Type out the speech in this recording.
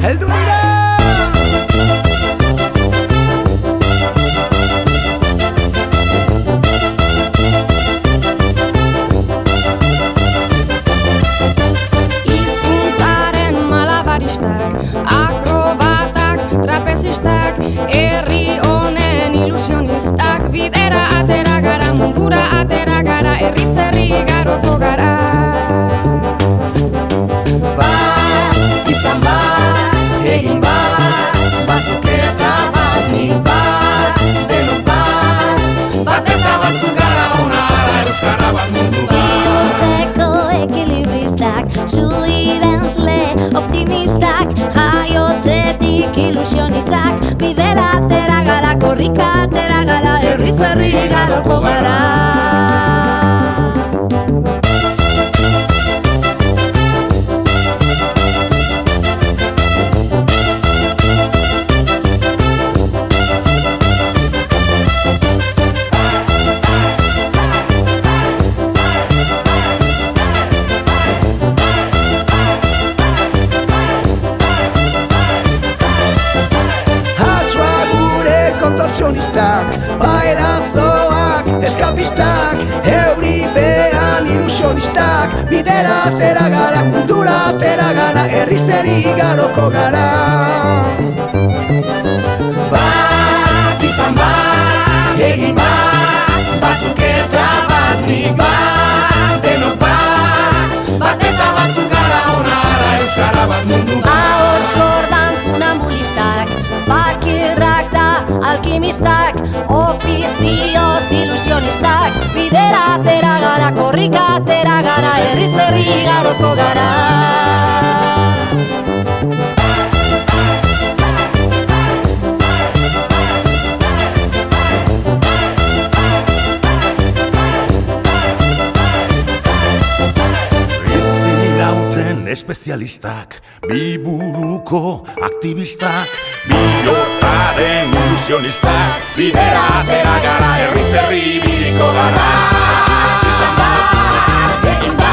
heldu dira. Hizkuntzaren malabaristak, akrobatak, trapezistak, herri honen ilusionistak, bidera atera gara, mundura atera gara, herriz herri igaroko gara. Bat, izan bat, egin bat, batzuk eta bat, nik bat, denok bat, bat eta batzuk gara ona ara euskara bat mundu bat. Bihurteko ekilibristak, suirensle optimistak, jaiotzetik ilusionistak, bidera atera gara, korrika atera gara, herriz herri igaroko gara. Kontortzionistak, bailazoak, eskapistak, euripean ilusionistak, bidera atera gara, mundura atera gara, herriz herri igaroko gara. Bat, izan bat, egin bat, batzuk eta bat, nik bat, denok bat, bat eta batzuk gara ona ara euskara bat mundu bat. Ahots kordan funambulistak, bakirrak da alkimistak, ofizioz ilusionistak, bidera atera gara, korrika atera gara, herriz herri igaroko gara. Espezialistak, biburuko aktivistak, bihotzaren ilusionistak, bidera atera gara, herriz herri ibiliko gara. Izan bat, egin bat.